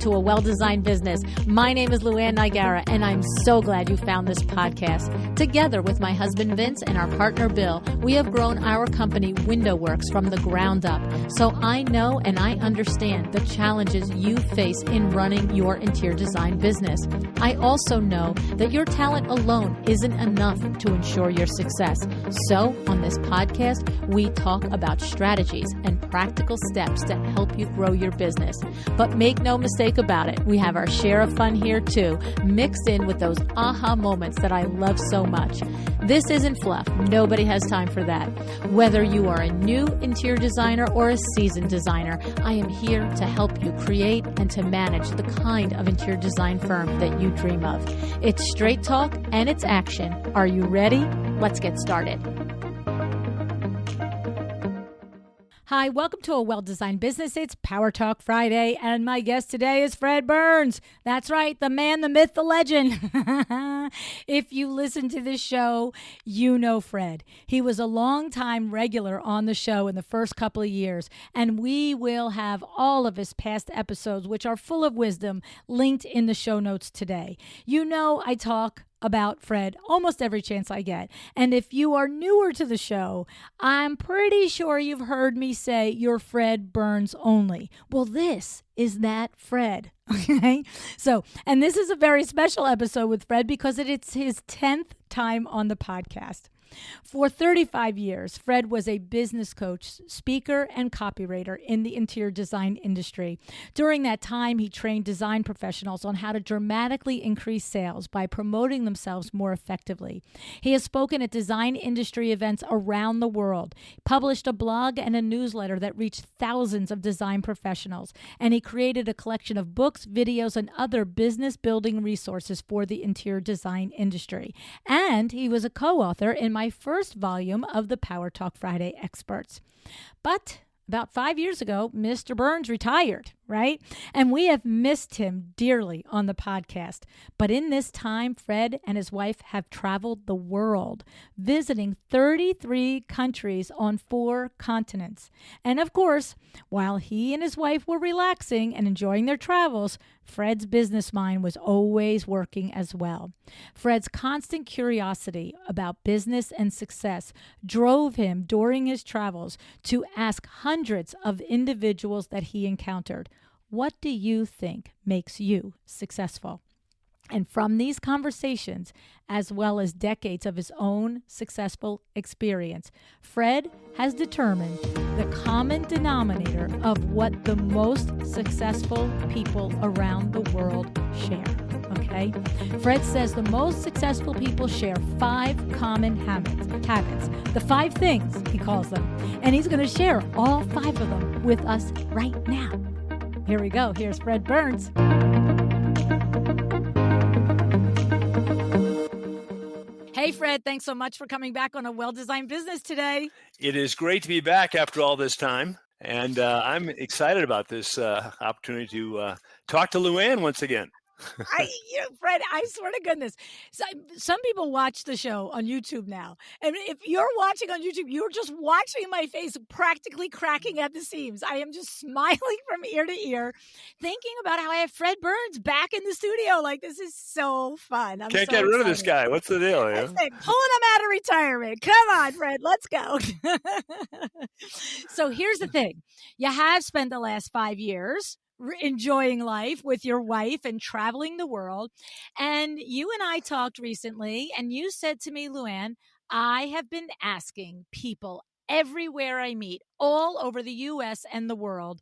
to A Well-Designed Business. My name is LuAnn, and I'm so glad you found this podcast. Together with my husband Vince and our partner Bill, we have grown our company WindowWorks from the ground up. So I know and I understand the challenges you face in running your interior design business. I also know that your talent alone isn't enough to ensure your success. So on this podcast, we talk about strategies and practical steps to help you grow your business. But make no mistake about it, we have our share of fun here too, mixed in with those aha moments that I love so much. This isn't fluff. Nobody has time for that. Whether you are a new interior designer or a seasoned designer, I am here to help you create and to manage the kind of interior design firm that you dream of. It's straight talk and it's action. Are you ready? Let's get started. Hi, welcome to A Well-Designed Business. It's Power Talk Friday, and my guest today is Fred Berns. That's right, the man, the myth, the legend. If you listen to this show, you know Fred. He was a longtime regular on the show in the first couple of years, and we will have all of his past episodes, which are full of wisdom, linked in the show notes today. You know I talk about Fred almost every chance I get. And if you are newer to the show, I'm pretty sure you've heard me say you're Fred Berns Only. Well, this is that Fred. Okay. So, and this is a very special episode with Fred because it's his 10th time on the podcast. For 35 years, Fred was a business coach, speaker, and copywriter in the interior design industry. During that time, he trained design professionals on how to dramatically increase sales by promoting themselves more effectively. He has spoken at design industry events around the world, published a blog and a newsletter that reached thousands of design professionals, and he created a collection of books, videos, and other business-building resources for the interior design industry. And he was a co-author in my first volume of the Power Talk Friday Experts. But about 5 years ago, Mr. Berns retired, right? And we have missed him dearly on the podcast. But in this time, Fred and his wife have traveled the world, visiting 33 countries on 4 continents. And of course, while he and his wife were relaxing and enjoying their travels, Fred's business mind was always working as well. Fred's constant curiosity about business and success drove him during his travels to ask hundreds of individuals that he encountered, "What do you think makes you successful?" And from these conversations, as well as decades of his own successful experience, Fred has determined the common denominator of what the most successful people around the world share. Okay? Fred says the most successful people share 5 common habits. The 5 things, he calls them. And he's going to share all 5 of them with us right now. Here we go. Here's Fred Berns. Hey, Fred, thanks so much for coming back on A Well-Designed Business today. It is great to be back after all this time, and I'm excited about this opportunity to talk to LuAnn once again. Fred, I swear to goodness, some people watch the show on YouTube now. And if you're watching on YouTube, you're just watching my face practically cracking at the seams. I am just smiling from ear to ear, thinking about how I have Fred Berns back in the studio. Like, this is so fun. Can't get rid of this guy. What's the deal? Yeah? Pulling him out of retirement. Come on, Fred, let's go. So here's the thing. You have spent the last 5 years enjoying life with your wife and traveling the world. And you and I talked recently, and you said to me, LuAnn, I have been asking people everywhere I meet, all over the U.S. and the world,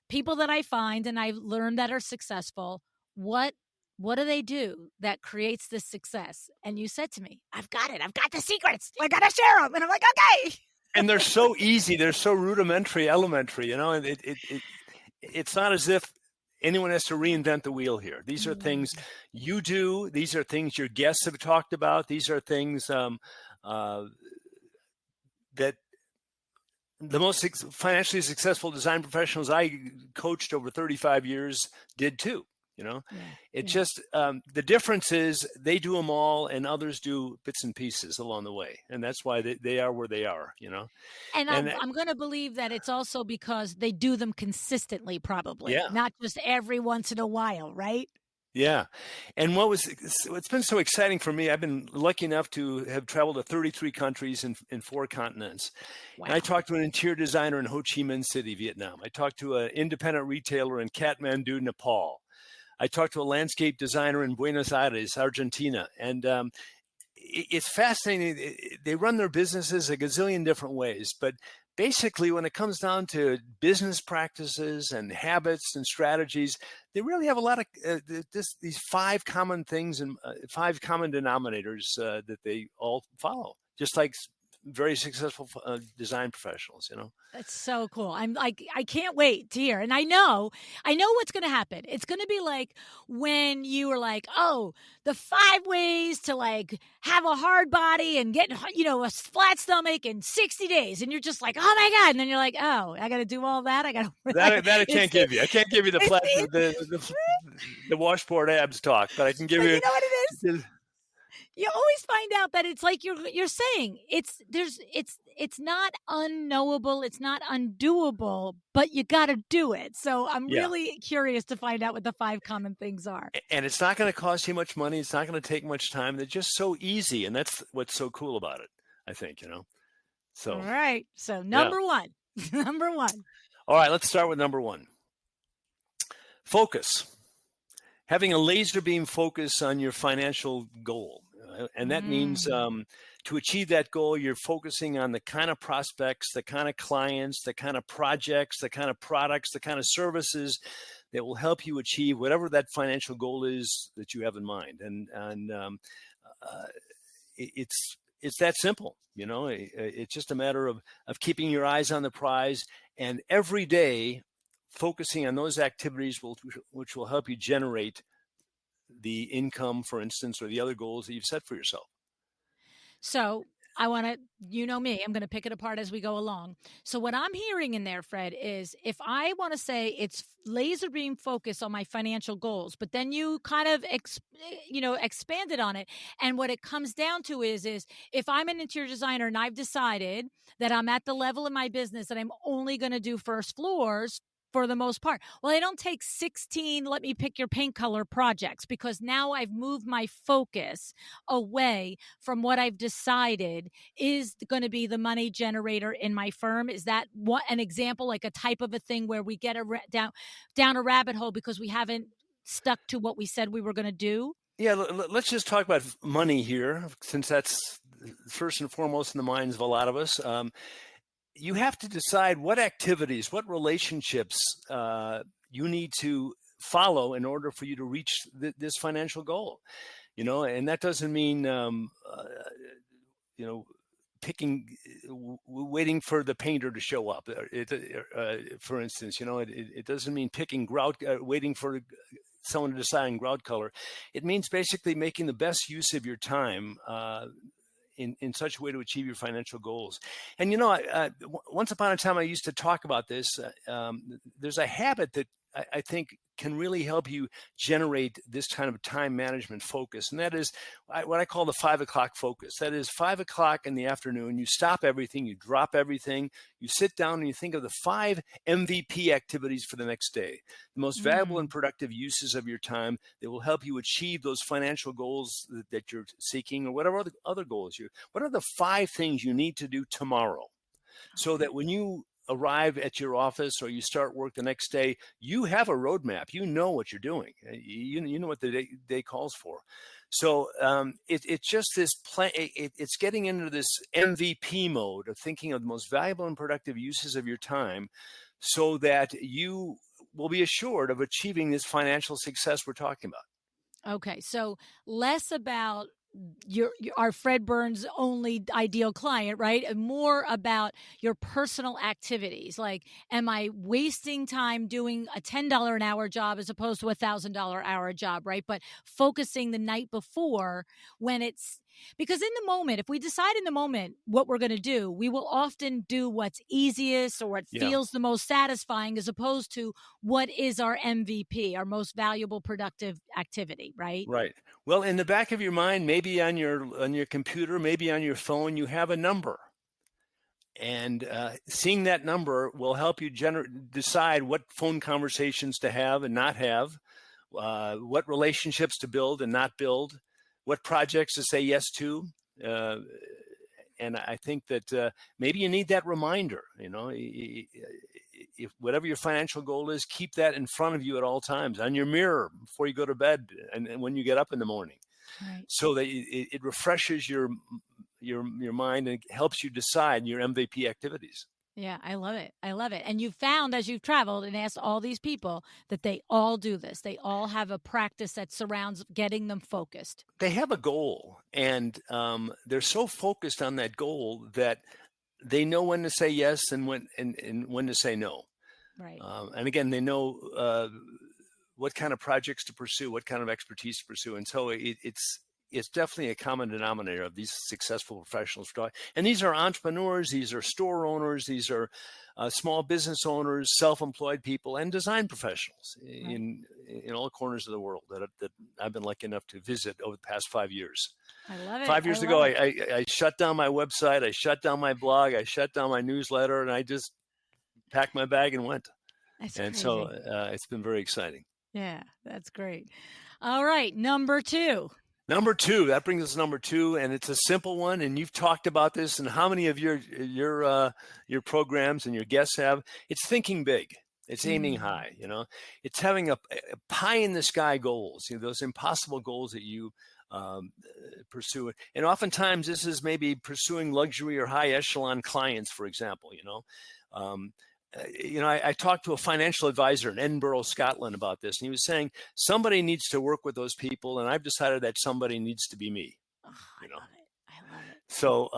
people that I find and I've learned that are successful, what do they do that creates this success? And you said to me, I've got it. I've got the secrets. I got to share them. And I'm like, okay. And they're so easy. They're so rudimentary, elementary, you know, and it's not as if anyone has to reinvent the wheel here. These are things you do. These are things your guests have talked about. These are things that the most financially successful design professionals I coached over 35 years did too. you know. Yeah. It Yeah. just the difference is they do them all and others do bits and pieces along the way, and that's why they are where they are, you know. And And I'm going to believe that it's also because they do them consistently, probably, yeah. not just every once in a while, right? Yeah. And what's been so exciting for me, I've been lucky enough to have traveled to 33 countries in 4 continents. And I Wow. talked to an interior designer in Ho Chi Minh City, Vietnam. I talked to an independent retailer in Kathmandu, Nepal. I talked to a landscape designer in Buenos Aires, Argentina. And it's fascinating. They run their businesses a gazillion different ways, but basically, when it comes down to business practices and habits and strategies, they really have a lot of these 5 common things and 5 common denominators that they all follow, just like very successful design professionals. You know. That's so cool. I'm like, I can't wait to hear. And I know what's going to happen. It's going to be like when you were like, oh, the 5 ways to like have a hard body and get, a flat stomach in 60 days. And you're just like, oh my God. And then you're like, oh, I got to do all that. I got to, like, That I can't give you. I can't give you the it's flat the washboard abs talk, but I can give but you you. know what it is? You always find out that it's like you're saying it's not unknowable, it's not undoable, but you got to do it. So I'm Yeah. really curious to find out what the 5 common things are. And it's not going to cost you much money. It's not going to take much time. They're just so easy, and that's what's so cool about it, I think, you know. All So, right. So yeah. number 1. Number 1. All right, let's start with number 1. Focus. Having a laser beam focus on your financial goal. And that means to achieve that goal, you're focusing on the kind of prospects, the kind of clients, the kind of projects, the kind of products, the kind of services that will help you achieve whatever that financial goal is that you have in mind. And it's that simple, you know. It's just a matter of keeping your eyes on the prize, and every day focusing on those activities which will help you generate the income, for instance, or the other goals that you've set for yourself. So I want to, me, I'm going to pick it apart as we go along. So what I'm hearing in there, Fred, is if I want to say it's laser beam focus on my financial goals, but then you kind of, expanded on it. And what it comes down to is if I'm an interior designer and I've decided that I'm at the level in my business that I'm only going to do first floors, for the most part. Well, I don't take 16, let me pick your paint color projects, because now I've moved my focus away from what I've decided is going to be the money generator in my firm. Is that what an example, like a type of a thing where we get down a rabbit hole because we haven't stuck to what we said we were going to do? Yeah, let's just talk about money here, since that's first and foremost in the minds of a lot of us. You have to decide what activities, what relationships you need to follow in order for you to reach this financial goal. You know, and that doesn't mean picking, waiting for the painter to show up. For instance, you know, it doesn't mean picking grout, waiting for someone to decide on grout color. It means basically making the best use of your time in such a way to achieve your financial goals. And, you know, once upon a time, I used to talk about this. There's a habit that I think can really help you generate this kind of time management focus. And that is what I call the 5 o'clock focus. That is 5 o'clock in the afternoon, you stop everything, you drop everything, you sit down and you think of the 5 MVP activities for the next day, the most valuable and productive uses of your time that will help you achieve those financial goals that you're seeking, or whatever other goals what are the 5 things you need to do tomorrow, so that when you arrive at your office or you start work the next day, you have a roadmap. You know what you're doing. You know what the day calls for. So it's just this it's getting into this MVP mode of thinking of the most valuable and productive uses of your time, so that you will be assured of achieving this financial success we're talking about. Okay, so less about our Fred Berns Only ideal client, right? And more about your personal activities. Like, am I wasting time doing a $10 an hour job as opposed to a $1,000 hour job, right? But focusing the night before when it's because in the moment, if we decide in the moment what we're going to do, we will often do what's easiest or what Yeah. feels the most satisfying as opposed to what is our MVP, our most valuable productive activity, right? Right. Well, in the back of your mind, maybe on your computer, maybe on your phone, you have a number, and seeing that number will help you decide what phone conversations to have and not have, what relationships to build and not build, what projects to say yes to. Uh, and I think that maybe you need that reminder. If whatever your financial goal is, keep that in front of you at all times, on your mirror before you go to bed, and when you get up in the morning, Right. so that it refreshes your mind and helps you decide your MVP activities. Yeah, I love it. I love it. And you've found as you've traveled and asked all these people that they all do this. They all have a practice that surrounds getting them focused. They have a goal, and they're so focused on that goal that they know when to say yes and when to say no. Right. And again, they know what kind of projects to pursue, what kind of expertise to pursue, and so it's definitely a common denominator of these successful professionals. And these are entrepreneurs, these are store owners, these are small business owners, self-employed people, and design professionals in all corners of the world that I've been lucky enough to visit over the past 5 years. I love it. 5 years ago, I shut down my website, I shut down my blog, I shut down my newsletter, and I just packed my bag and went. That's And crazy. so it's been very exciting. Yeah, that's great. All right, number two. Number two, that brings us to number two, and it's a simple one. And you've talked about this, and how many of your programs and your guests have? It's thinking big. It's aiming high. It's having a pie in the sky goals. Those impossible goals that you pursue. And oftentimes, this is maybe pursuing luxury or high echelon clients, for example. I talked to a financial advisor in Edinburgh, Scotland about this, and he was saying somebody needs to work with those people, and I've decided that somebody needs to be me. Oh, I love it. I love it. So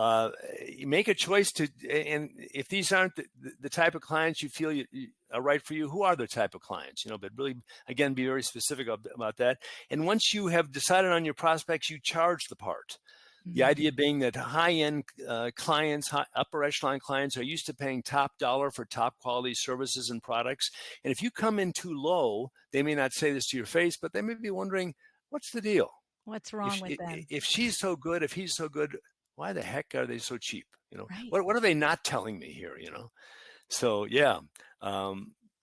you make a choice and if these aren't the type of clients you feel are right for you, who are the type of clients? But really, again, be very specific about that. And once you have decided on your prospects, you charge the part. The idea being that high-end clients, upper echelon clients are used to paying top dollar for top quality services and products. And if you come in too low, they may not say this to your face, but they may be wondering, what's the deal? What's wrong with them? If she's so good, if he's so good, why the heck are they so cheap? Right. What are they not telling me here? So yeah.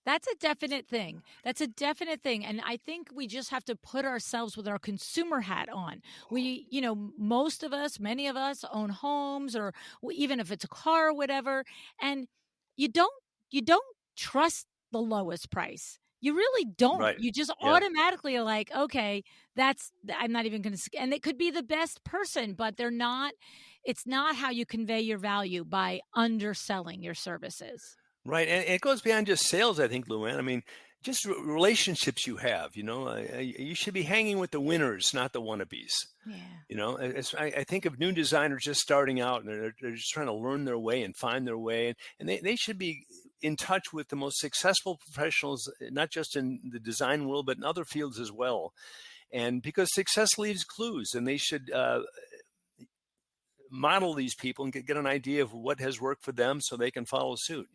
That's a definite thing. That's a definite thing. And I think we just have to put ourselves with our consumer hat on. Most of us, many of us own homes or even if it's a car or whatever. And you don't trust the lowest price. You really don't. Right. You just Yeah. automatically are like, okay, I'm not even going to, and it could be the best person, but it's not how you convey your value by underselling your services. Right. And it goes beyond just sales, I think, LuAnn. I mean, just relationships you have, you should be hanging with the winners, not the wannabes. Yeah. I think of new designers just starting out, and they're just trying to learn their way and find their way. And they should be in touch with the most successful professionals, not just in the design world, but in other fields as well. And because success leaves clues, and they should model these people and get an idea of what has worked for them so they can follow suit,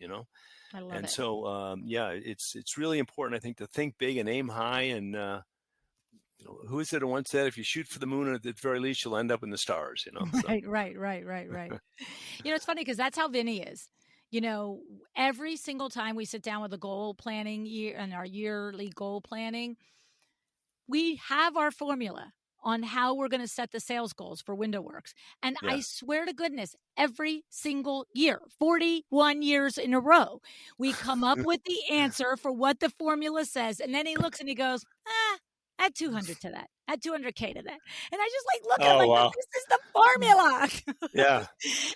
I love and it. so it's really important, I think, to think big and aim high. And who is it who once said, if you shoot for the moon, at the very least you'll end up in the stars. Right. It's funny because that's how Vinny is. Every single time we sit down with a goal planning year and our yearly goal planning, we have our formula on how we're going to set the sales goals for WindowWorks. And Yeah. I swear to goodness, every single year, 41 years in a row, we come up with the answer for what the formula says. And then he looks and he goes, add 200 to that, add 200K to that. And I just look at him like, wow. this is the formula. Yeah.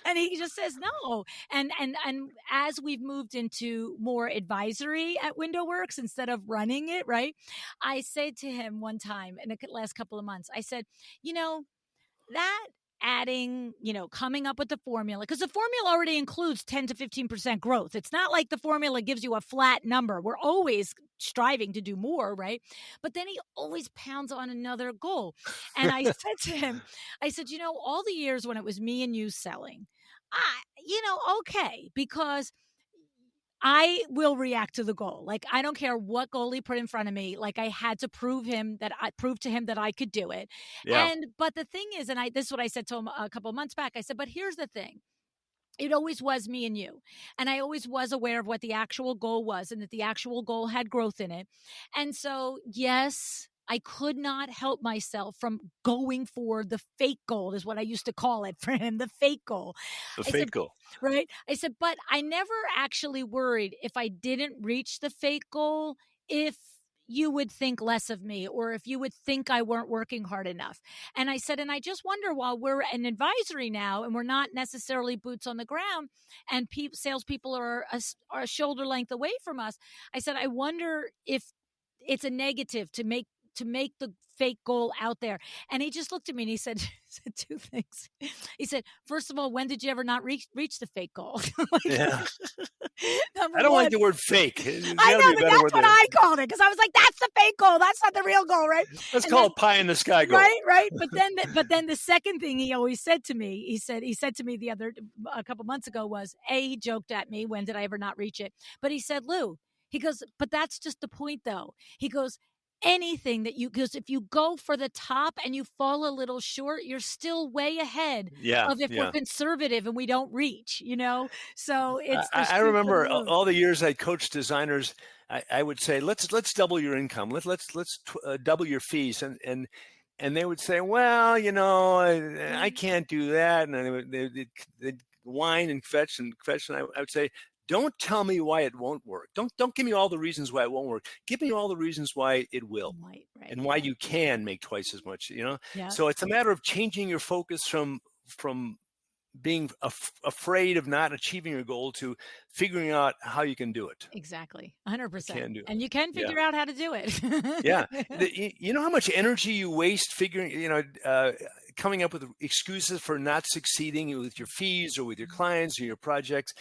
And he just says no. And as we've moved into more advisory at WindowWorks instead of running it, right? I said to him one time in the last couple of months, I said, that adding, coming up with the formula, because the formula already includes 10 to 15% growth. It's not like the formula gives you a flat number. We're always striving to do more, right? But then he always pounds on another goal. And I said to him, I said, all the years when it was me and you selling, okay, because I will react to the goal. Like, I don't care what goal he put in front of me. Like, I had to prove to him that I could do it. Yeah. But the thing is, this is what I said to him a couple of months back. I said, but here's the thing. It always was me and you. And I always was aware of what the actual goal was and that the actual goal had growth in it. And so, yes, I could not help myself from going for the fake goal, is what I used to call it for him, the fake goal. The I said, fake goal. right? I said, but I never actually worried if I didn't reach the fake goal, if you would think less of me or if you would think I weren't working hard enough. And I said, and I just wonder, while we're an advisory now and we're not necessarily boots on the ground and salespeople are a shoulder length away from us, I said, I wonder if it's a negative to make the fake goal out there. And he just looked at me and he said two things. He said, first of all, when did you ever not reach the fake goal? Yeah. Number I don't one. like the word fake. I know, but that's what I called it, because I was like, that's the fake goal. That's not the real goal, right? Let's call it pie in the sky goal. Right. But then the second thing he always said to me, he said to me a couple months ago was, he joked at me, when did I ever not reach it? But he said, Lou, he goes, but that's just the point though. He goes, anything that because if you go for the top and you fall a little short, you're still way ahead of if we're conservative and we don't reach, So it's. I remember all the years I coached designers. I would say, let's double your income. Let's double your fees, and they would say, well, I can't do that, and they'd whine and fetch, and I would say, don't tell me why it won't work. Don't give me all the reasons why it won't work. Give me all the reasons why it will, and why you can make twice as much. Yeah. So it's a matter of changing your focus from being afraid of not achieving your goal to figuring out how you can do it. Exactly, 100%. Can do it. And you can figure out how to do it. Yeah, you know how much energy you waste figuring, coming up with excuses for not succeeding with your fees or with your clients or your projects.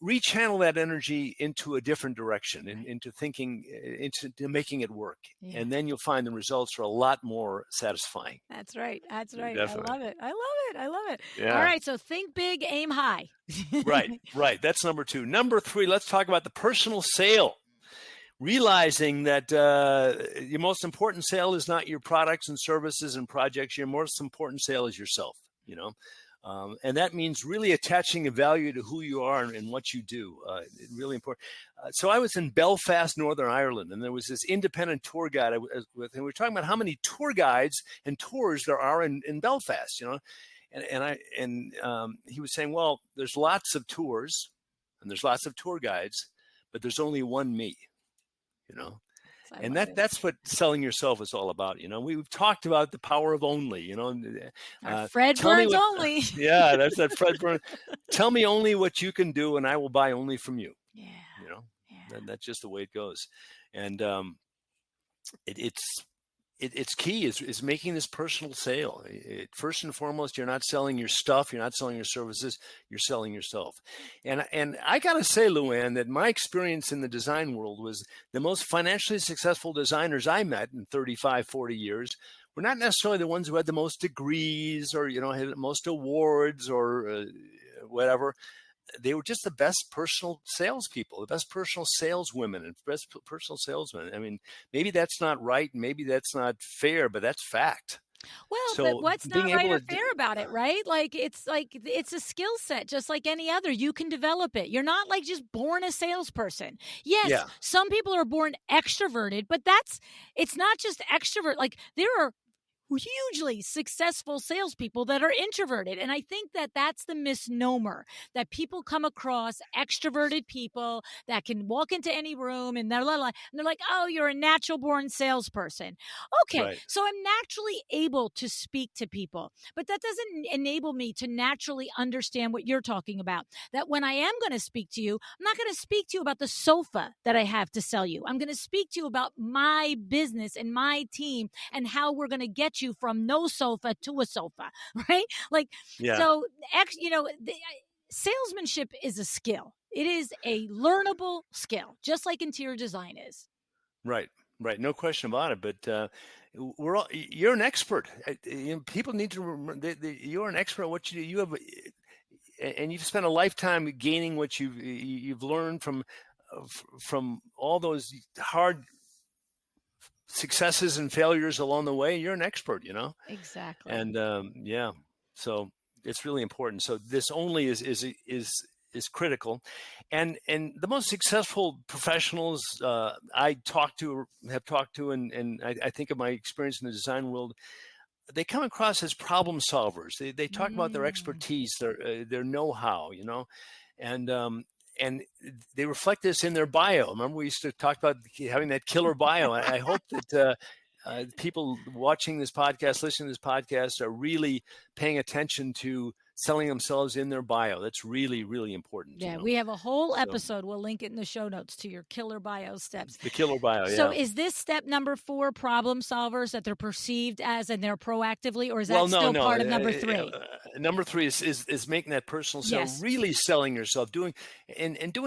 Rechannel that energy into a different direction, into thinking, into making it work. Yeah. And then you'll find the results are a lot more satisfying. That's right. Definitely. I love it. Yeah. All right. So think big, aim high. Right. That's number 2. Number 3, let's talk about the personal sale. Realizing that your most important sale is not your products and services and projects. Your most important sale is yourself, and that means really attaching a value to who you are and what you do. Really important. So I was in Belfast, Northern Ireland, and there was this independent tour guide I was with, and we were talking about how many tour guides and tours there are in Belfast, and he was saying, well, there's lots of tours and there's lots of tour guides, but there's only one me, And that's what selling yourself is all about. We've talked about the power of only, Fred Berns Only. Yeah, that's that Fred Berns. Tell me only what you can do and I will buy only from you. Yeah. That's just the way it goes. And it's key is making this personal sale. First and foremost, you're not selling your stuff. You're not selling your services. You're selling yourself. And I got to say, LuAnn, that my experience in the design world was the most financially successful designers I met in 35, 40 years were not necessarily the ones who had the most degrees or, had the most awards or whatever. They were just the best personal salespeople, the best personal saleswomen and best personal salesmen. I mean, maybe that's not right. Maybe that's not fair, but that's fact. Well, but what's not right or fair about it, right? It's a skill set, just like any other. You can develop it. You're not just born a salesperson. Yes, some people are born extroverted, but it's not just extrovert. There are hugely successful salespeople that are introverted. And I think that that's the misnomer, that people come across extroverted people that can walk into any room and they're like, oh, you're a natural born salesperson. Okay. Right. So I'm naturally able to speak to people, but that doesn't enable me to naturally understand what you're talking about. That when I am going to speak to you, I'm not going to speak to you about the sofa that I have to sell you. I'm going to speak to you about my business and my team and how we're going to get get you from no sofa to a sofa, right? Like, Yeah. so, salesmanship is a skill. It is a learnable skill, just like interior design is. Right. Right. No question about it. But you're an expert. People need to remember you're an expert at what you do. And you've spent a lifetime gaining what you've learned from all those hard successes and failures along the way. You're an expert, Exactly. and yeah, so it's really important. So this only is critical, and the most successful professionals I have talked to, and I think of my experience in the design world, they come across as problem solvers. They talk about their expertise, their know-how, and they reflect this in their bio. Remember, we used to talk about having that killer bio. I hope that people watching this podcast, listening to this podcast, are really paying attention to selling themselves in their bio. That's really, really important. Yeah, we have a whole episode. We'll link it in the show notes to your killer bio steps. The killer bio, yeah. So is this step number 4 problem solvers, that they're perceived as and they're proactively, or is that still part of number 3? Number 3 is making that personal sale, Yes. really selling yourself, doing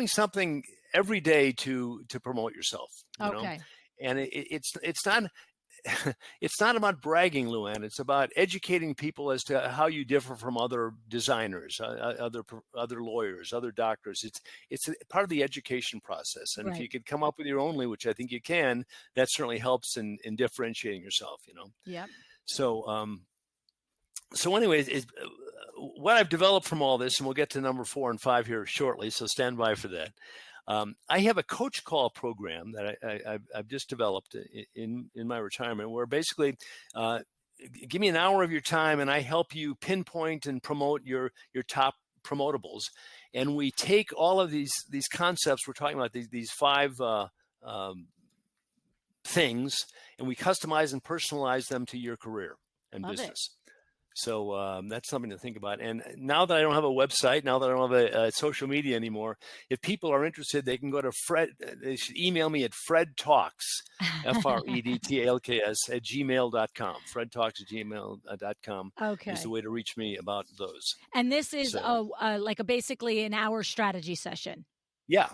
something every day to promote yourself. Okay. And it's not it's not about bragging, LuAnn. It's about educating people as to how you differ from other designers, other lawyers, other doctors. It's part of the education process. And if you could come up with your own, which I think you can, that certainly helps in differentiating yourself. Yep. So anyways, what I've developed from all this, and we'll get to number 4 and 5 here shortly, so stand by for that. I have a coach call program that I've just developed in my retirement, where basically give me an hour of your time and I help you pinpoint and promote your top promotables. And we take all of these concepts we're talking about, these 5 things, and we customize and personalize them to your career and Love business. It. So that's something to think about. And now that I don't have a website, now that I don't have a social media anymore, if people are interested, they can go to Fred. They should email me at FredTalks, FredTalks @gmail.com. FredTalks@gmail.com is the way to reach me about those. And this is basically an hour strategy session. Yeah.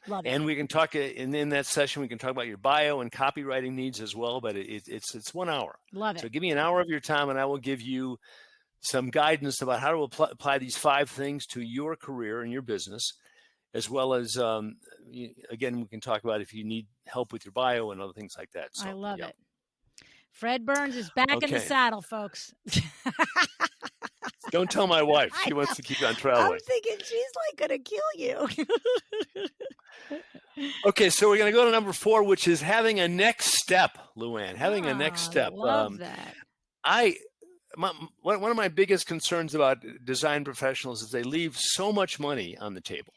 Love it. And we can talk in that session. We can talk about your bio and copywriting needs as well. But it's 1 hour. Love it. So give me an hour of your time, and I will give you some guidance about how to apply these 5 things to your career and your business, as well as again, we can talk about if you need help with your bio and other things like that. So, I love it. Fred Berns is back in the saddle, folks. Don't tell my wife. She wants to keep on traveling. I'm thinking she's like going to kill you. Okay, so we're going to go to number 4, which is having a next step, LuAnn. Having a next step. Love that. One of my biggest concerns about design professionals is they leave so much money on the table.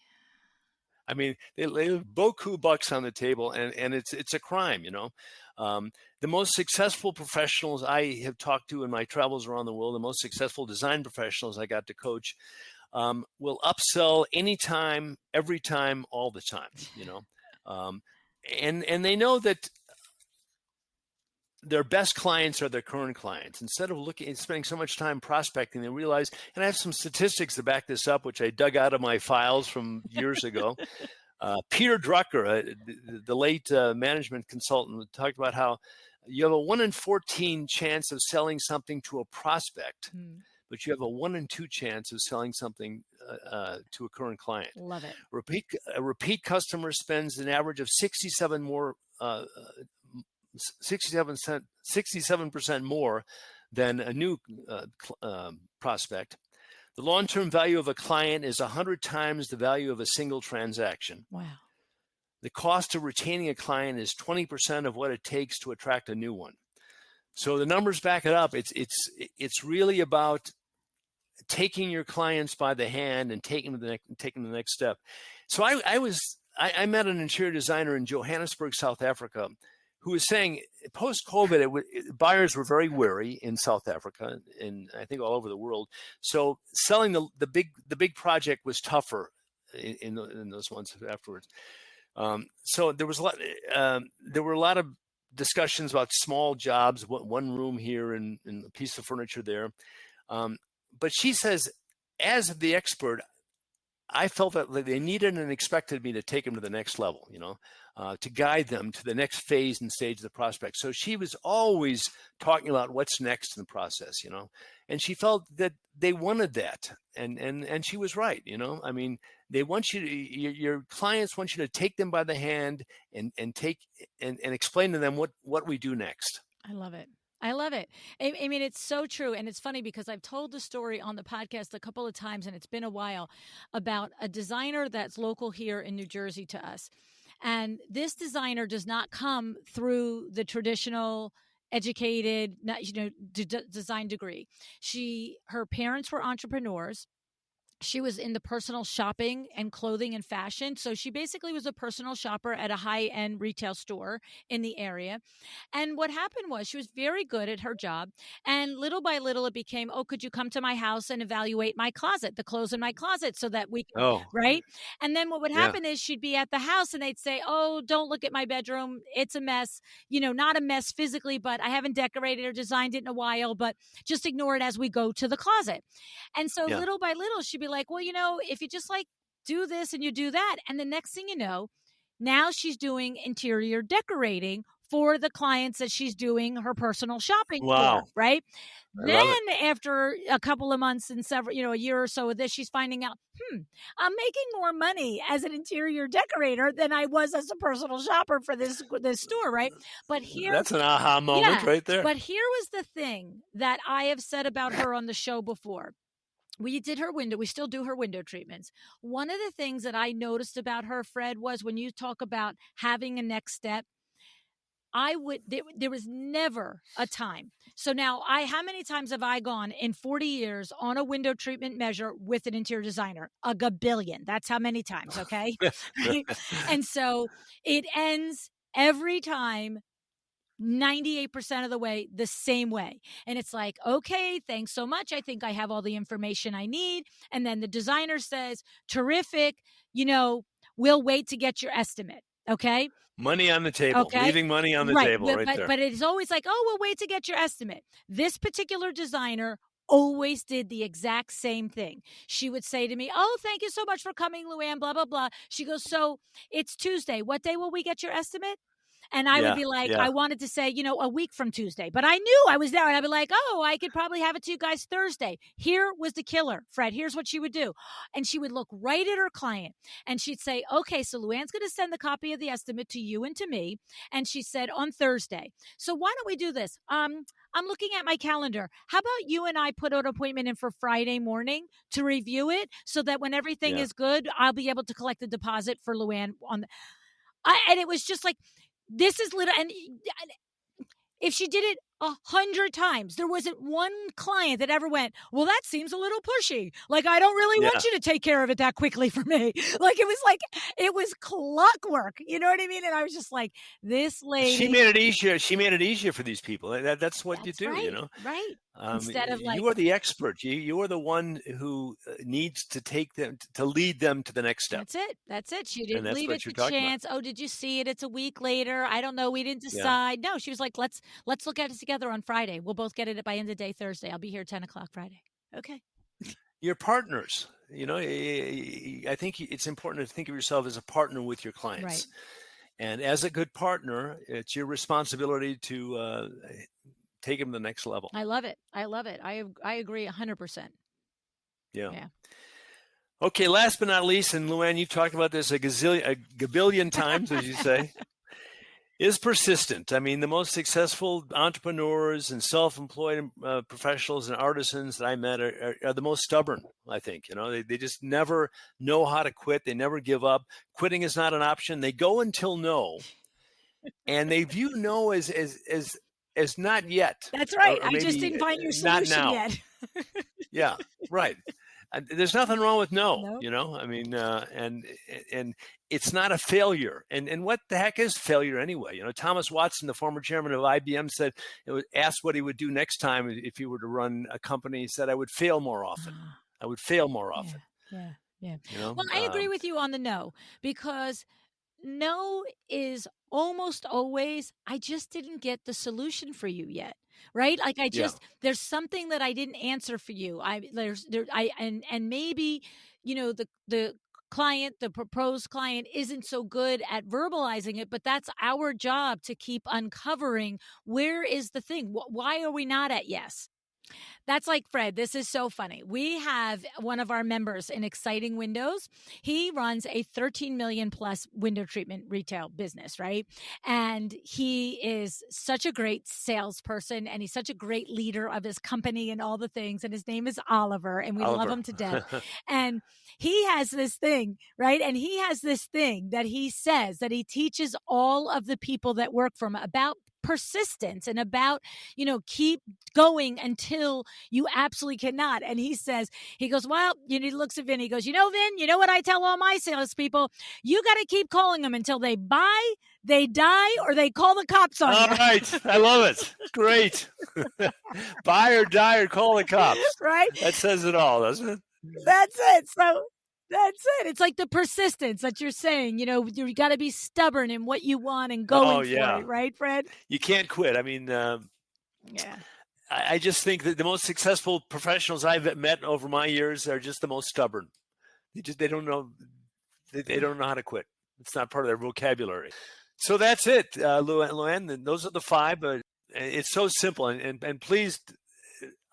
I mean, they leave beaucoup bucks on the table, and it's a crime, The most successful professionals I have talked to in my travels around the world, the most successful design professionals I got to coach, will upsell anytime, every time, all the time, and they know that their best clients are their current clients. Instead of spending so much time prospecting, they realize, and I have some statistics to back this up, which I dug out of my files from years ago. Peter Drucker, the late management consultant, talked about how you have a 1 in 14 chance of selling something to a prospect, but you have a 1 in 2 chance of selling something to a current client. Love it. A repeat customer spends an average of 67% more than a new prospect. The long-term value of a client is 100 times the value of a single transaction. Wow. The cost of retaining a client is 20% of what it takes to attract a new one. So the numbers back it up. It's really about taking your clients by the hand and taking them the next step. So I met an interior designer in Johannesburg, South Africa, who was saying post-COVID, buyers were very wary in South Africa and I think all over the world. So selling the big project was tougher in those months afterwards. So there were a lot of discussions about small jobs, one room here and a piece of furniture there. But she says, as the expert, I felt that they needed and expected me to take them to the next level, to guide them to the next phase and stage of the prospect. So she was always talking about what's next in the process, and she felt that they wanted that. And she was right, I mean, they want you to, your clients want you to take them by the hand and explain to them what we do next. I love it. I love it. I mean, it's so true. And it's funny because I've told the story on the podcast a couple of times, and it's been a while, about a designer that's local here in New Jersey to us. And this designer does not come through the traditional educated, design degree. Her parents were entrepreneurs. She was in the personal shopping and clothing and fashion. So she basically was a personal shopper at a high-end retail store in the area. And what happened was she was very good at her job. And little by little, it became, oh, could you come to my house and evaluate my closet, the clothes in my closet, so that we can, Oh, right? And then what would yeah. happen is she'd be at the house and they'd say, oh, don't look at my bedroom. It's a mess. Not a mess physically, but I haven't decorated or designed it in a while, but just ignore it as we go to the closet. And so Yeah. little by little, she'd be like, well, if you just like do this and you do that. And the next thing you know, now she's doing interior decorating for the clients that she's doing her personal shopping for, Wow. right? I love it. Then after a couple of months and a year or so of this, she's finding out, I'm making more money as an interior decorator than I was as a personal shopper for this store, right? But That's an aha moment right there. But here was the thing that I have said about her on the show before. We still do her window treatments. One of the things that I noticed about her, Fred, was when you talk about having a next step, there was never a time. So now how many times have I gone in 40 years on a window treatment measure with an interior designer? A gabillion. That's how many times. Okay. And so it ends every time 98% of the way the same way. And it's like, okay, thanks so much. I think I have all the information I need. And then the designer says, terrific, we'll wait to get your estimate. Okay. Money on the table, leaving money on the table right there. But it's always like, oh, we'll wait to get your estimate. This particular designer always did the exact same thing. She would say to me, oh, thank you so much for coming, LuAnn, blah, blah, blah. She goes, so it's Tuesday. What day will we get your estimate? And I would be like, I wanted to say, a week from Tuesday, but I knew I was there. And I'd be like, oh, I could probably have it to you guys Thursday. Here was the killer, Fred. Here's what she would do. And she would look right at her client and she'd say, okay, so LuAnn's going to send the copy of the estimate to you and to me. And she said on Thursday. So why don't we do this? I'm looking at my calendar. How about you and I put an appointment in for Friday morning to review it so that when everything is good, I'll be able to collect the deposit for LuAnn and it was just like, this is little, and if she did it 100 times, there wasn't one client that ever went, well, that seems a little pushy. Like, I don't really want you to take care of it that quickly for me. It was clockwork. You know what I mean? And I was just like, this lady. She made it easier. She made it easier for these people. That's what you do, Right. Instead of you are the expert. You are the one who needs to take them, to lead them to the next step. That's it. She didn't leave it to chance. Oh, did you see it? It's a week later. I don't know. We didn't decide. No, she was like, let's look at it together on Friday. We'll both get it by end of day Thursday. I'll be here 10 o'clock Friday. Okay. You're partners. I think it's important to think of yourself as a partner with your clients. Right. And as a good partner, it's your responsibility to take them to the next level. I love it. I agree 100%. Yeah. Okay. Last but not least, and LuAnn, you've talked about this a gabillion times, as you say, is persistent. I mean, the most successful entrepreneurs and self-employed professionals and artisans that I met are the most stubborn, I think. They just never know how to quit. They never give up. Quitting is not an option. They go until no, and they view no as not yet. That's right. I just didn't find your solution yet. Yeah, right. There's nothing wrong with no. Nope. I mean, and it's not a failure. And what the heck is failure anyway? Thomas Watson, the former chairman of IBM, said, asked what he would do next time if he were to run a company. He said, I would fail more often. I would fail more often. Yeah. Well, I agree with you on the no, because no is almost always, I just didn't get the solution for you yet. Right? Like Yeah. there's something that I didn't answer for you. And maybe, the client, the proposed client isn't so good at verbalizing it, but that's our job to keep uncovering where is the thing? Why are we not at yes? That's like Fred. This is so funny. We have one of our members in Exciting Windows. He runs a 13 million plus window treatment retail business, right? And he is such a great salesperson and he's such a great leader of his company and all the things. And his name is Oliver, and we love Oliver. him to death. And he has this thing, right? And he has this thing that he says that he teaches all of the people that work for him about persistence and about, keep going until you absolutely cannot. And he goes, well, he looks at Vin, he goes, Vin, you know what I tell all my salespeople? You got to keep calling them until they buy, they die, or they call the cops on you. All right. I love it. Great. Buy or die or call the cops. Right? That says it all, doesn't it? That's it. So that's it. It's like the persistence that you're saying, you got to be stubborn in what you want and going for it. Right, Fred? You can't quit. I mean, yeah. I just think that the most successful professionals I've met over my years are just the most stubborn. They don't know how to quit. It's not part of their vocabulary. So that's it, LuAnn. Those are the 5. But it's so simple, and please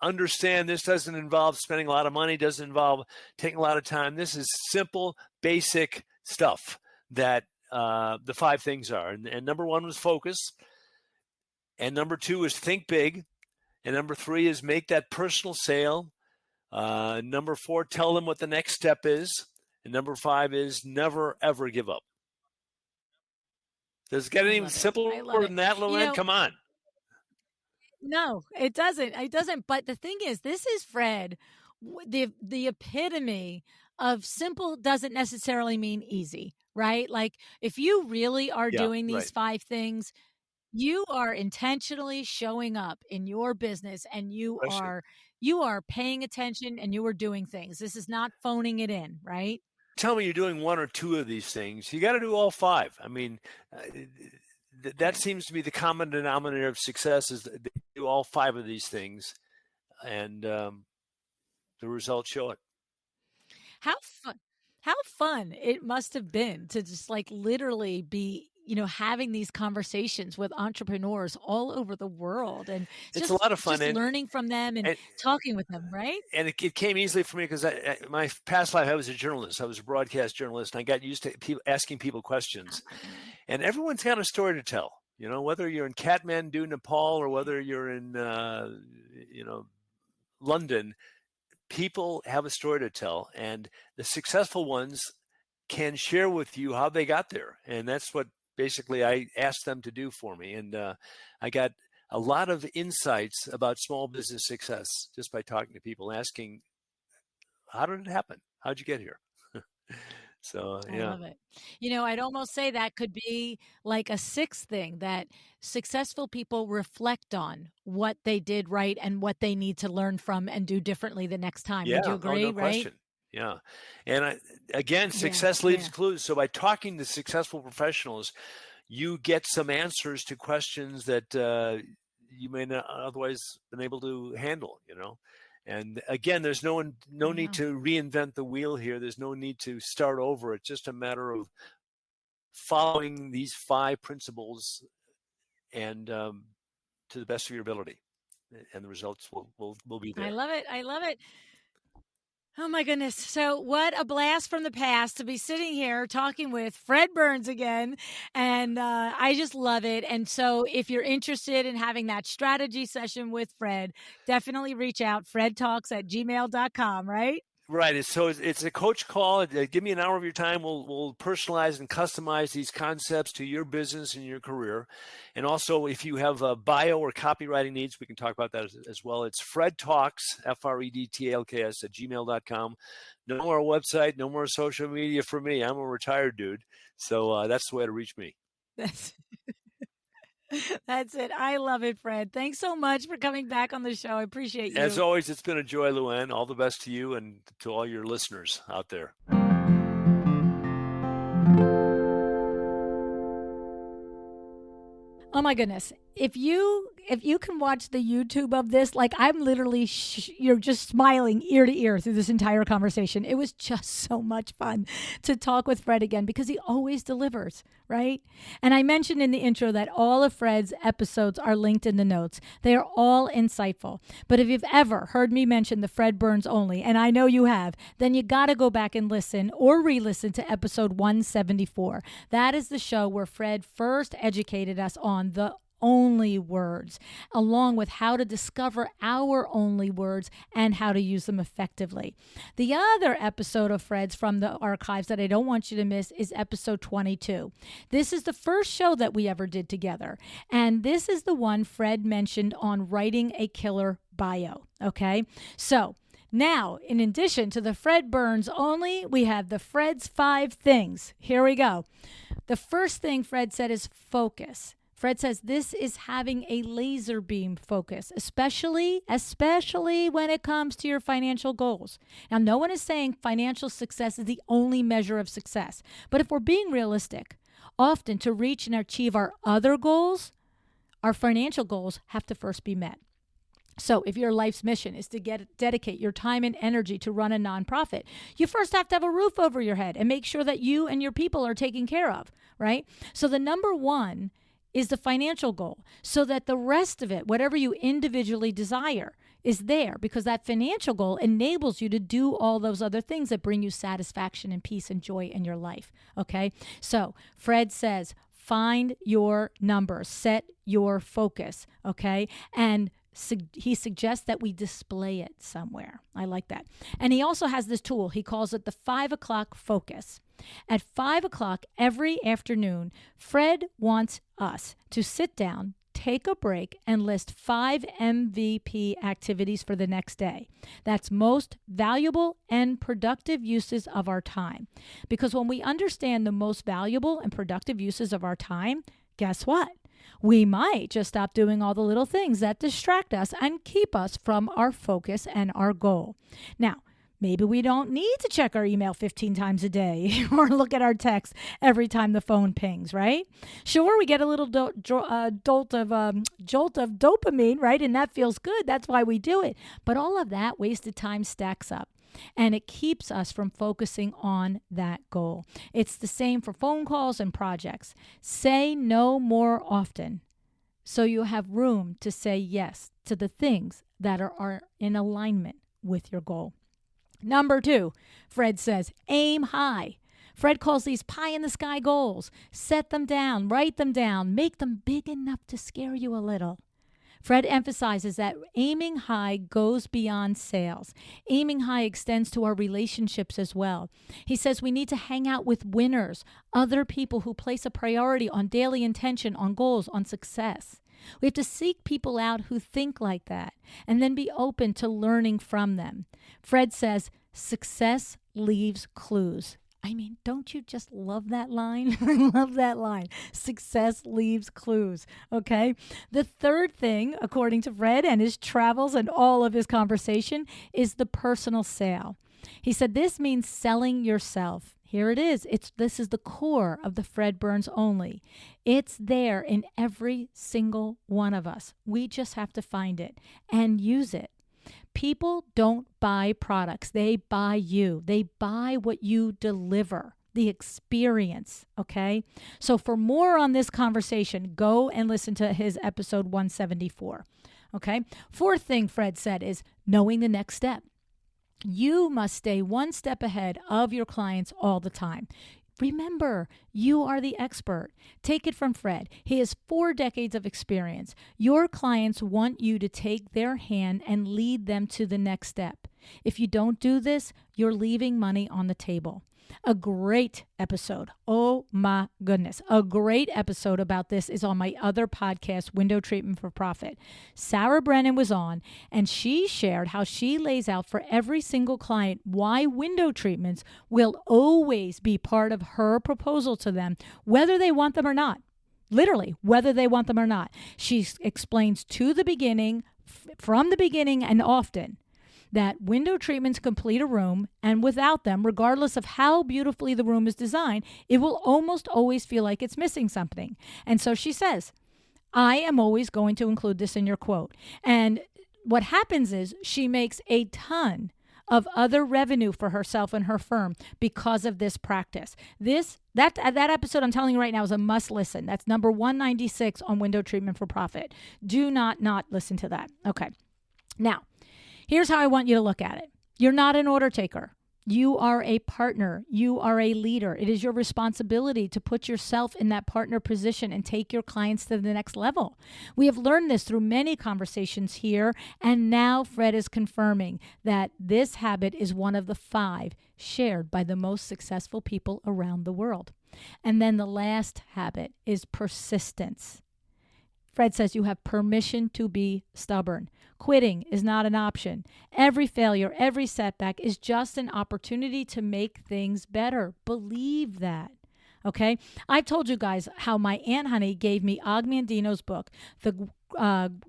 understand this doesn't involve spending a lot of money, doesn't involve taking a lot of time. This is simple, basic stuff that the 5 things are. And number 1 was focus. And number 2 is think big. And number 3 is make that personal sale. Number 4, tell them what the next step is. And number 5 is never, ever give up. Does it get any simpler than that, LuAnn? Come on. No, it doesn't. It doesn't. But the thing is, this is Fred, the epitome of simple doesn't necessarily mean easy, right? Like if you really are doing these 5 things, you are intentionally showing up in your business and you are paying attention and you are doing things. This is not phoning it in, right? Tell me you're doing 1 or 2 of these things. You got to do all 5. I mean, that seems to be the common denominator of success is that they do all 5 of these things, and the results show it. How fun it must have been to just like literally be, having these conversations with entrepreneurs all over the world, and it's a lot of fun, just learning from them and talking with them, right? And it came easily for me because my past life, I was a journalist. I was a broadcast journalist, and I got used to asking people questions. And everyone's got a story to tell, whether you're in Kathmandu, Nepal, or whether you're in, London, people have a story to tell. And the successful ones can share with you how they got there. And that's what basically I asked them to do for me. And I got a lot of insights about small business success just by talking to people, asking, how did it happen? How'd you get here? So, yeah. I love it. I'd almost say that could be like a 6th thing that successful people reflect on what they did right and what they need to learn from and do differently the next time. Yeah. Would you agree? No right? question. Yeah. And again, success leaves clues. So by talking to successful professionals, you get some answers to questions that you may not otherwise been able to handle, And again, there's no need to reinvent the wheel here. There's no need to start over. It's just a matter of following these 5 principles and to the best of your ability, and the results will be there. I love it. I love it. Oh my goodness. So what a blast from the past to be sitting here talking with Fred Berns again. And I just love it. And so if you're interested in having that strategy session with Fred, definitely reach out, fredtalks@gmail.com, right? Right. So it's a coach call. Give me an hour of your time. We'll personalize and customize these concepts to your business and your career. And also, if you have bio or copywriting needs, we can talk about that as well. It's Fred Talks, FREDTALKS @gmail.com. No more website, no more social media for me. I'm a retired dude. So that's the way to reach me. That's it. I love it, Fred. Thanks so much for coming back on the show. I appreciate you. As always, it's been a joy, LuAnn. All the best to you and to all your listeners out there. Oh my goodness. If you can watch the YouTube of this, like I'm literally you're just smiling ear to ear through this entire conversation. It was just so much fun to talk with Fred again because he always delivers, right? And I mentioned in the intro that all of Fred's episodes are linked in the notes. They are all insightful. But if you've ever heard me mention the Fred Berns Only, and I know you have, then you got to go back and listen or re-listen to episode 174. That is the show where Fred first educated us on the only words, along with how to discover our only words and how to use them effectively. The other episode of Fred's from the archives that I don't want you to miss is episode 22. This is the first show that we ever did together. And this is the one Fred mentioned on writing a killer bio. Okay. So now, in addition to the Fred Berns Only, we have the Fred's 5 things. Here we go. The first thing Fred said is focus. Fred says this is having a laser beam focus, especially when it comes to your financial goals. Now, no one is saying financial success is the only measure of success. But if we're being realistic, often to reach and achieve our other goals, our financial goals have to first be met. So if your life's mission is to dedicate your time and energy to run a nonprofit, you first have to have a roof over your head and make sure that you and your people are taken care of, right? So the number one is the financial goal, so that the rest of it, whatever you individually desire, is there, because that financial goal enables you to do all those other things that bring you satisfaction and peace and joy in your life. Okay. So Fred says, find your numbers, set your focus. Okay. And he suggests that we display it somewhere. I like that. And he also has this tool. He calls it the 5 o'clock focus. At 5 o'clock every afternoon, Fred wants us to sit down, take a break, and list 5 MVP activities for the next day. That's most valuable and productive uses of our time. Because when we understand the most valuable and productive uses of our time, guess what? We might just stop doing all the little things that distract us and keep us from our focus and our goal. Now, maybe we don't need to check our email 15 times a day or look at our text every time the phone pings, right? Sure, we get a little jolt of dopamine, right? And that feels good. That's why we do it. But all of that wasted time stacks up. And it keeps us from focusing on that goal. It's the same for phone calls and projects. Say no more often so you have room to say yes to the things that are in alignment with your goal. Number 2, Fred says, aim high. Fred calls these pie-in-the-sky goals. Set them down, write them down, make them big enough to scare you a little. Fred emphasizes that aiming high goes beyond sales. Aiming high extends to our relationships as well. He says we need to hang out with winners, other people who place a priority on daily intention, on goals, on success. We have to seek people out who think like that and then be open to learning from them. Fred says success leaves clues. I mean, don't you just love that line? I love that line. Success leaves clues. Okay. The third thing, according to Fred and his travels and all of his conversation, is the personal sale. He said this means selling yourself. Here it is. This is the core of the Fred Berns Only. It's there in every single one of us. We just have to find it and use it. People don't buy products. They buy you. They buy what you deliver, the experience, okay? So for more on this conversation, go and listen to his episode 174, okay? Fourth thing Fred said is knowing the next step. You must stay one step ahead of your clients all the time. Remember, you are the expert. Take it from Fred. He has 4 decades of experience. Your clients want you to take their hand and lead them to the next step. If you don't do this, you're leaving money on the table. A great episode. Oh my goodness. A great episode about this is on my other podcast, Window Treatment for Profit. Sarah Brennan was on, and she shared how she lays out for every single client why window treatments will always be part of her proposal to them, whether they want them or not. Literally, whether they want them or not. She explains to the beginning, from the beginning and often, that window treatments complete a room, and without them, regardless of how beautifully the room is designed, it will almost always feel like it's missing something. And so she says, I am always going to include this in your quote. And what happens is she makes a ton of other revenue for herself and her firm because of this practice. That episode I'm telling you right now is a must listen. That's number 196 on window treatment for profit. Do not listen to that. Okay. Now, here's how I want you to look at it. You're not an order taker. You are a partner. You are a leader. It is your responsibility to put yourself in that partner position and take your clients to the next level. We have learned this through many conversations here, and now Fred is confirming that this habit is one of the 5 shared by the most successful people around the world. And then the last habit is persistence. Fred says you have permission to be stubborn. Quitting is not an option. Every failure, every setback is just an opportunity to make things better. Believe that. Okay? I've told you guys how my Aunt Honey gave me Og Mandino's book, The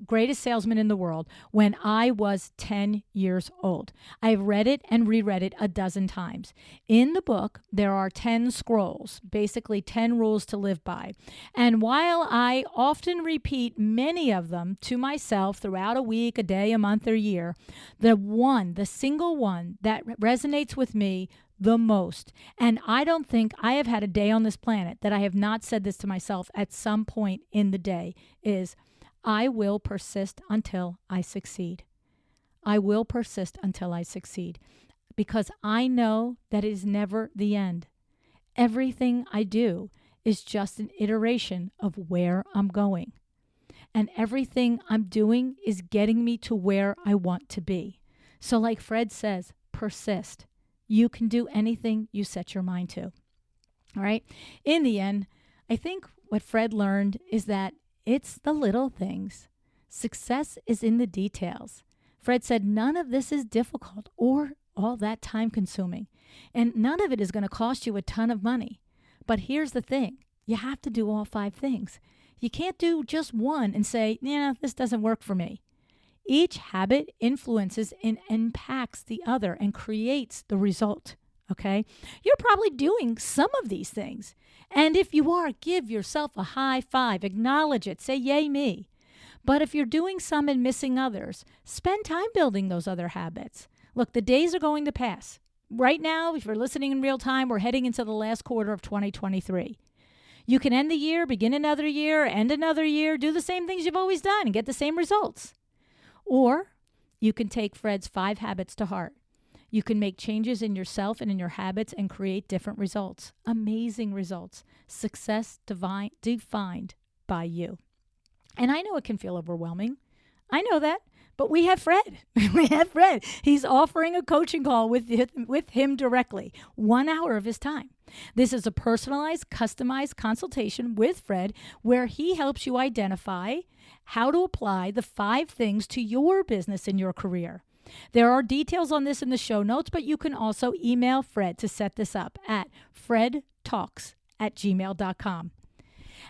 Greatest Salesman in the World, when I was 10 years old. I've read it and reread it a dozen times. In the book, there are 10 scrolls, basically 10 rules to live by. And while I often repeat many of them to myself throughout a week, a day, a month, or a year, the single one that resonates with me the most, and I don't think I have had a day on this planet that I have not said this to myself at some point in the day, is I will persist until I succeed. I will persist until I succeed, because I know that it is never the end. Everything I do is just an iteration of where I'm going. And everything I'm doing is getting me to where I want to be. So like Fred says, persist. You can do anything you set your mind to. All right. In the end, I think what Fred learned is that it's the little things. Success is in the details. Fred said none of this is difficult or all that time consuming. And none of it is going to cost you a ton of money. But here's the thing. You have to do all 5 things. You can't do just one and say, this doesn't work for me. Each habit influences and impacts the other and creates the result, okay? You're probably doing some of these things. And if you are, give yourself a high five, acknowledge it, say, yay me. But if you're doing some and missing others, spend time building those other habits. Look, the days are going to pass. Right now, if you're listening in real time, we're heading into the last quarter of 2023. You can end the year, begin another year, end another year, do the same things you've always done and get the same results. Or you can take Fred's 5 habits to heart. You can make changes in yourself and in your habits and create different results. Amazing results. Success defined by you. And I know it can feel overwhelming. I know that. But we have Fred. We have Fred. He's offering a coaching call with him directly, 1 hour of his time. This is a personalized, customized consultation with Fred where he helps you identify how to apply the 5 things to your business and your career. There are details on this in the show notes, but you can also email Fred to set this up at fredtalks@gmail.com.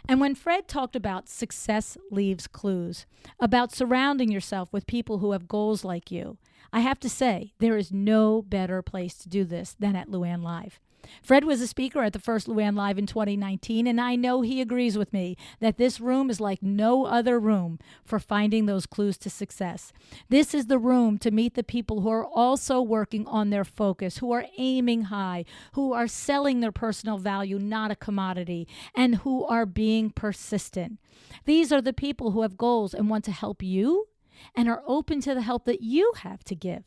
And when Fred talked about success leaves clues, about surrounding yourself with people who have goals like you, I have to say there is no better place to do this than at LuAnn Live. Fred was a speaker at the first LuAnn Live in 2019, and I know he agrees with me that this room is like no other room for finding those clues to success. This is the room to meet the people who are also working on their focus, who are aiming high, who are selling their personal value, not a commodity, and who are being persistent. These are the people who have goals and want to help you and are open to the help that you have to give.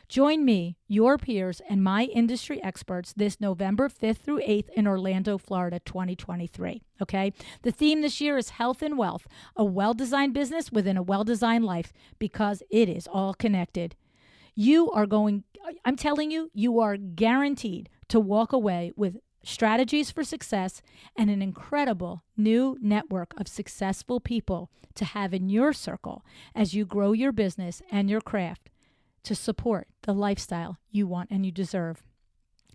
Join me, your peers, and my industry experts this November 5th through 8th in Orlando, Florida, 2023. Okay? The theme this year is health and wealth, a well-designed business within a well-designed life, because it is all connected. I'm telling you, you are guaranteed to walk away with strategies for success and an incredible new network of successful people to have in your circle as you grow your business and your craft to support the lifestyle you want and you deserve.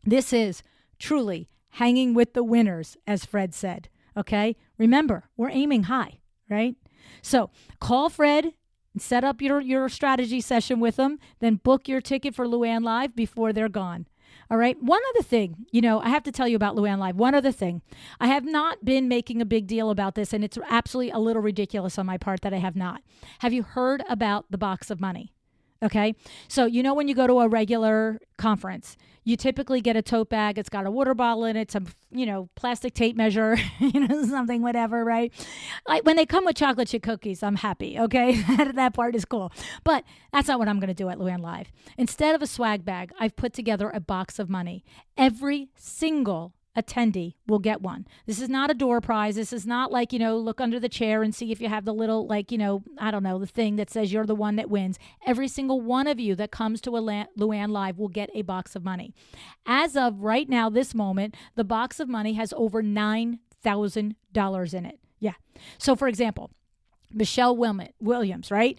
This is truly hanging with the winners, as Fred said, okay? Remember, we're aiming high, right? So call Fred and set up your strategy session with him, then book your ticket for LuAnn Live before they're gone. All right. One other thing, I have to tell you about LuAnn Live. One other thing. I have not been making a big deal about this, and it's absolutely a little ridiculous on my part that I have not. Have you heard about the box of money? Okay. So, when you go to a regular conference, you typically get a tote bag. It's got a water bottle in it, some, plastic tape measure, something, whatever, right? Like when they come with chocolate chip cookies, I'm happy. Okay. That part is cool. But that's not what I'm going to do at LuAnn Live. Instead of a swag bag, I've put together a box of money. Every single attendee will get one. This is not a door prize. This is not like, look under the chair and see if you have the little, I don't know, the thing that says you're the one that wins. Every single one of you that comes to a LuAnn Live will get a box of money. As of right now, this moment, the box of money has over $9,000 in it. Yeah. So for example, Michelle Williams, right?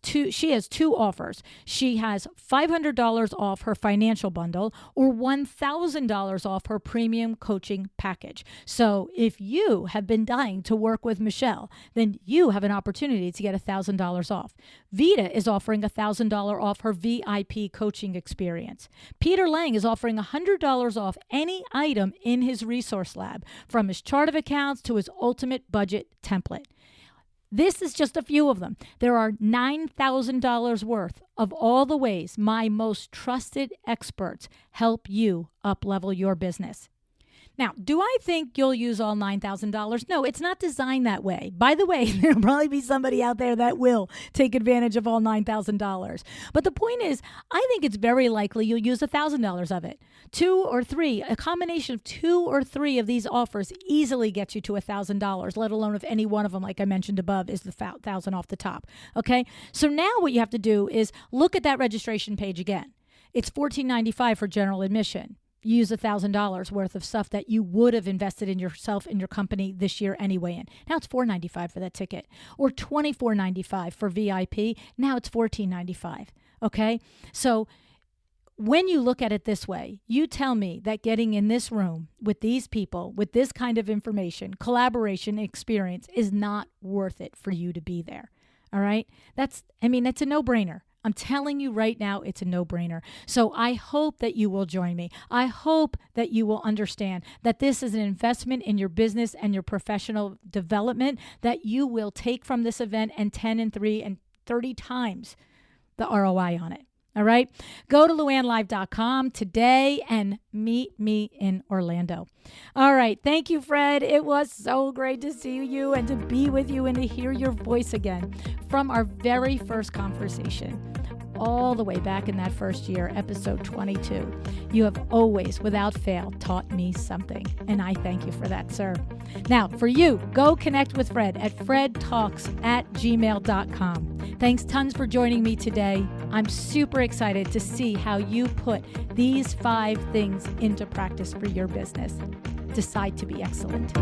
She has two offers. She has $500 off her financial bundle or $1,000 off her premium coaching package. So if you have been dying to work with Michelle, then you have an opportunity to get $1,000 off. Vita is offering $1,000 off her VIP coaching experience. Peter Lang is offering $100 off any item in his resource lab, from his chart of accounts to his ultimate budget template. This is just a few of them. There are $9,000 worth of all the ways my most trusted experts help you up-level your business. Now, do I think you'll use all $9,000? No, it's not designed that way. By the way, there'll probably be somebody out there that will take advantage of all $9,000. But the point is, I think it's very likely you'll use $1,000 of it. 2 or 3, a combination of 2 or 3 of these offers easily gets you to $1,000, let alone if any one of them, like I mentioned above, is the $1,000 off the top. Okay? So now what you have to do is look at that registration page again. It's $14.95 for general admission. Use $1,000 worth of stuff that you would have invested in yourself and your company this year anyway. And now it's $4.95 for that ticket, or $24.95 for VIP. Now it's $14.95. Okay. So when you look at it this way, you tell me that getting in this room with these people, with this kind of information, collaboration, experience is not worth it for you to be there. All right. That's a no-brainer. I'm telling you right now, it's a no-brainer. So I hope that you will join me. I hope that you will understand that this is an investment in your business and your professional development that you will take from this event and 10 and 3 and 30 times the ROI on it. All right. Go to LuAnnLive.com today and meet me in Orlando. All right. Thank you, Fred. It was so great to see you and to be with you and to hear your voice again from our very first conversation. All the way back in that first year, episode 22. You have always, without fail, taught me something, and I thank you for that, sir. Now, for you, go connect with Fred at fredtalks@gmail.com. Thanks tons for joining me today. I'm super excited to see how you put these 5 things into practice for your business. Decide to be excellent.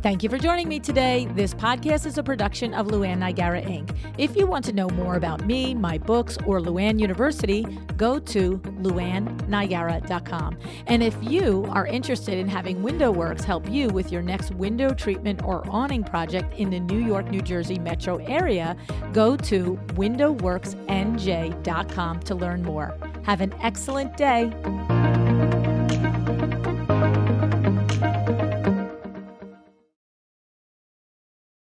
Thank you for joining me today. This podcast is a production of LuAnn Niagara, Inc. If you want to know more about me, my books, or LuAnn University, go to LuAnnNiagara.com. And if you are interested in having WindowWorks help you with your next window treatment or awning project in the New York, New Jersey metro area, go to WindowWorksNJ.com to learn more. Have an excellent day.